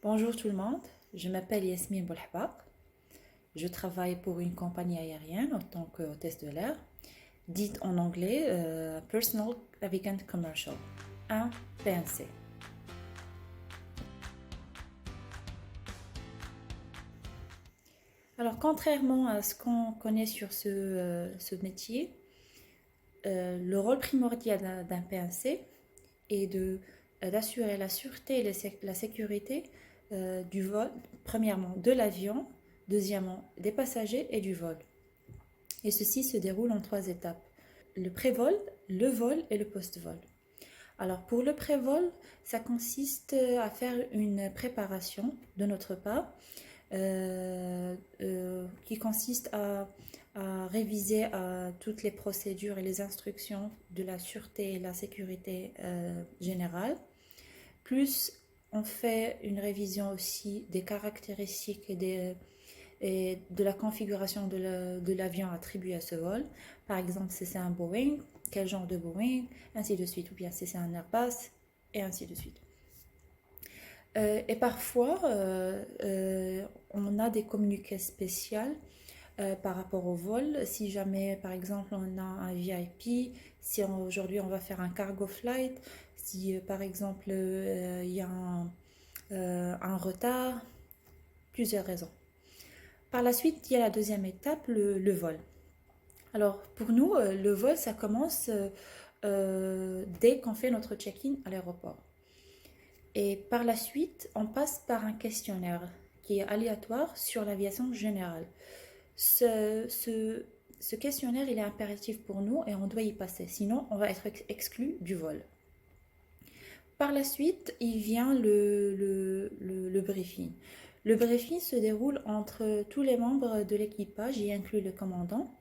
Bonjour tout le monde, je m'appelle Yasmine Boulhbak. Je travaille pour une compagnie aérienne en tant qu'hôtesse de l'air, dite en anglais Personal Navigant Commercial, un PNC. Alors, contrairement à ce qu'on connaît sur ce métier, le rôle primordial d'un PNC est d'assurer la sûreté et la sécurité du vol, premièrement de l'avion, deuxièmement des passagers et du vol. Et ceci se déroule en 3 étapes. Le prévol, le vol et le post-vol. Alors pour le prévol, ça consiste à faire une préparation de notre part qui consiste à réviser toutes les procédures et les instructions de la sûreté et la sécurité générale. Plus on fait une révision aussi des caractéristiques et de la configuration de l'avion attribué à ce vol. Par exemple, si c'est un Boeing, quel genre de Boeing, ainsi de suite. Ou bien si c'est un Airbus, et ainsi de suite. Et parfois, on a des communiqués spéciaux par rapport au vol. Si jamais, par exemple, on a un VIP, si aujourd'hui on va faire un cargo flight, si par exemple il y a un retard, plusieurs raisons. Par la suite, il y a la deuxième étape, le vol. Alors, pour nous, le vol, ça commence dès qu'on fait notre check-in à l'aéroport. Et par la suite, on passe par un questionnaire qui est aléatoire sur l'aviation générale. Ce questionnaire, il est impératif pour nous et on doit y passer. Sinon, on va être exclu du vol. Par la suite, il vient le briefing. Le briefing se déroule entre tous les membres de l'équipage, y inclut le commandant,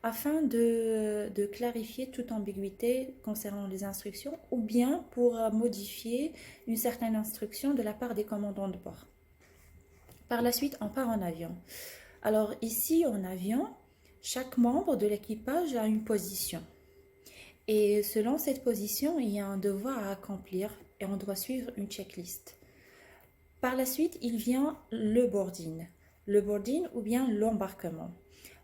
afin de clarifier toute ambiguïté concernant les instructions ou bien pour modifier une certaine instruction de la part des commandants de bord. Par la suite, on part en avion. Alors ici, en avion, chaque membre de l'équipage a une position. Et selon cette position, il y a un devoir à accomplir et on doit suivre une checklist. Par la suite, il vient le boarding. Le boarding ou bien l'embarquement.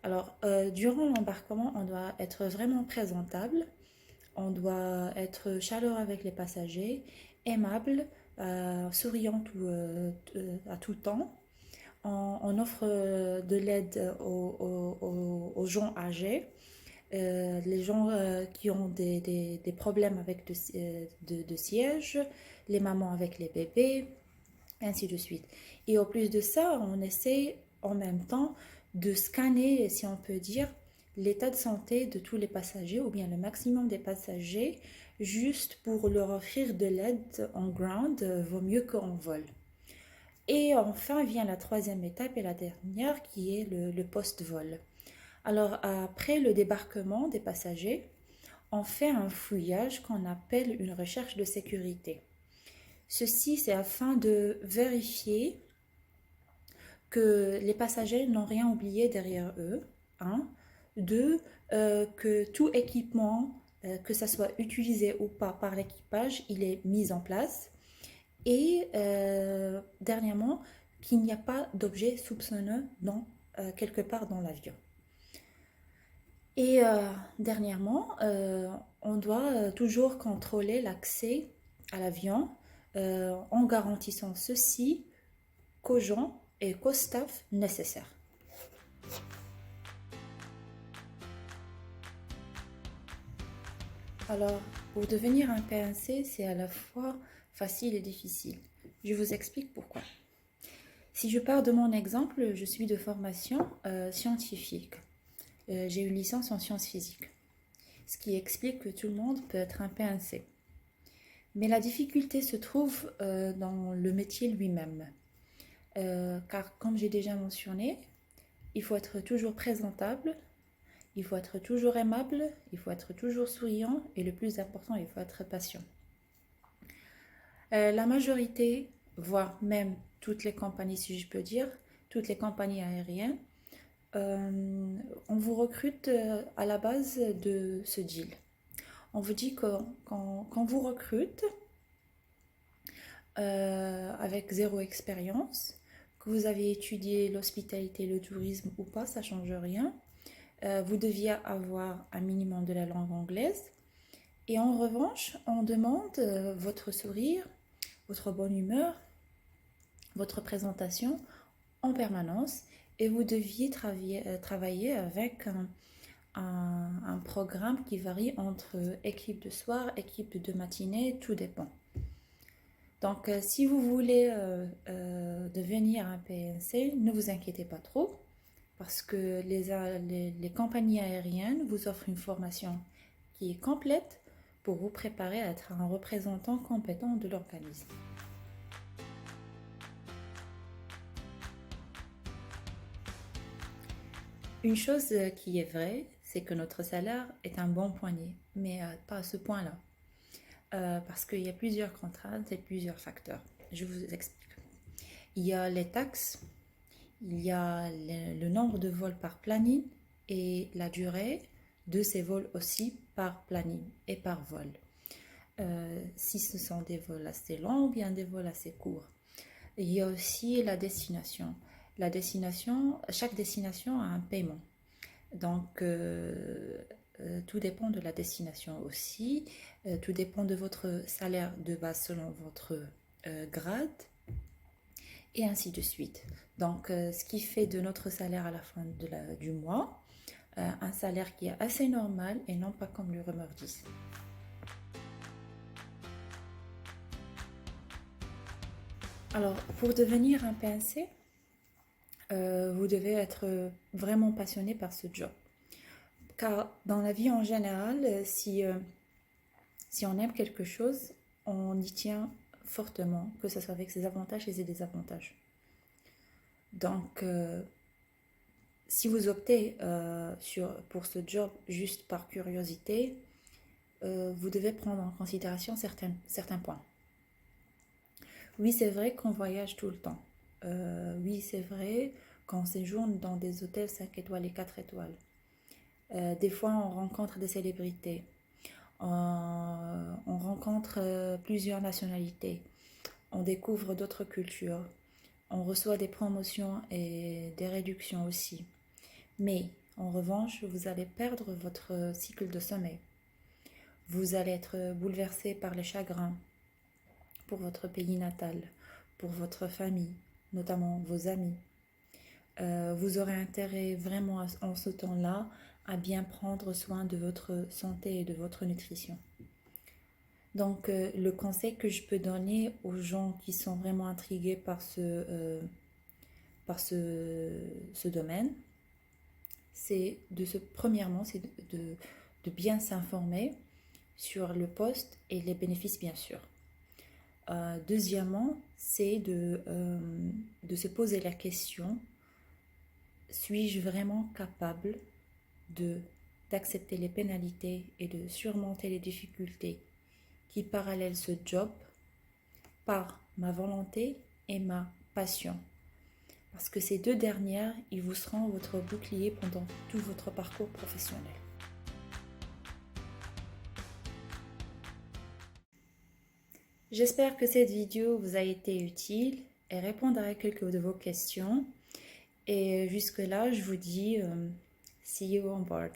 Alors, durant l'embarquement, on doit être vraiment présentable, on doit être chaleureux avec les passagers, aimable, souriant à tout temps. On offre de l'aide aux gens âgés, les gens qui ont des problèmes avec de siège, les mamans avec les bébés, ainsi de suite. Et au plus de ça, on essaie en même temps de scanner, si on peut dire, l'état de santé de tous les passagers ou bien le maximum des passagers, juste pour leur offrir de l'aide en ground, vaut mieux qu'en vol. Et enfin vient la troisième étape et la dernière qui est le post-vol. Alors après le débarquement des passagers, on fait un fouillage qu'on appelle une recherche de sécurité. Ceci, c'est afin de vérifier que les passagers n'ont rien oublié derrière eux. Un. Deux, que tout équipement, que ça soit utilisé ou pas par l'équipage, il est mis en place. Et dernièrement, qu'il n'y a pas d'objet soupçonneux quelque part dans l'avion. Et dernièrement, on doit toujours contrôler l'accès à l'avion en garantissant ceci qu'aux gens et qu'au staff nécessaire. Alors, pour devenir un PNC, c'est à la fois facile et difficile. Je vous explique pourquoi. Si je pars de mon exemple, je suis de formation scientifique. J'ai une licence en sciences physiques, ce qui explique que tout le monde peut être un PNC. Mais la difficulté se trouve dans le métier lui-même. Car comme j'ai déjà mentionné, il faut être toujours présentable, il faut être toujours aimable, il faut être toujours souriant et le plus important, il faut être patient. La majorité, voire même toutes les compagnies, si je peux dire, toutes les compagnies aériennes, on vous recrute à la base de ce deal. On vous dit que quand vous recrute, avec zéro expérience, que vous avez étudié l'hospitalité, le tourisme ou pas, ça ne change rien. Vous deviez avoir un minimum de la langue anglaise. Et en revanche, on demande votre sourire, votre bonne humeur, votre présentation en permanence. Et vous deviez travailler avec un programme qui varie entre équipe de soir, équipe de matinée, tout dépend. Donc, si vous voulez devenir un PNC, ne vous inquiétez pas trop, parce que les compagnies aériennes vous offrent une formation qui est complète pour vous préparer à être un représentant compétent de l'organisme. Une chose qui est vraie, c'est que notre salaire est un bon poignet, mais pas à ce point-là. Parce qu'il y a plusieurs contraintes et plusieurs facteurs. Je vous explique. Il y a les taxes, il y a le nombre de vols par planning et la durée de ces vols aussi par planning et par vol. Si ce sont des vols assez longs, bien des vols assez courts. Il y a aussi la destination. Chaque destination a un paiement. Donc, tout dépend de la destination aussi. Tout dépend de votre salaire de base selon votre grade et ainsi de suite. Donc, ce qui fait de notre salaire à la fin du mois un salaire qui est assez normal et non pas comme le rumeur dit. Alors, pour devenir un PNC, vous devez être vraiment passionné par ce job. Car dans la vie en général, si on aime quelque chose, on y tient fortement, que ce soit avec ses avantages et ses désavantages. Donc, si vous optez pour ce job juste par curiosité, vous devez prendre en considération certains points. Oui, c'est vrai qu'on voyage tout le temps. Oui, c'est vrai qu'on séjourne dans des hôtels 5 étoiles et 4 étoiles. Des fois, on rencontre des célébrités. On rencontre plusieurs nationalités. On découvre d'autres cultures. On reçoit des promotions et des réductions aussi. Mais, en revanche, vous allez perdre votre cycle de sommeil. Vous allez être bouleversé par les chagrins pour votre pays natal, pour votre famille, notamment vos amis. Vous aurez intérêt vraiment en ce temps-là à bien prendre soin de votre santé et de votre nutrition. Donc, le conseil que je peux donner aux gens qui sont vraiment intrigués par ce domaine, c'est premièrement, c'est de bien s'informer sur le poste et les bénéfices, bien sûr. Deuxièmement, c'est de se poser la question, suis-je vraiment capable d'accepter les pénalités et de surmonter les difficultés qui parallèlent ce job par ma volonté et ma passion? Parce que ces deux dernières, ils vous seront votre bouclier pendant tout votre parcours professionnel. J'espère que cette vidéo vous a été utile et répondre à quelques de vos questions. Et jusque-là, je vous dis see you on board.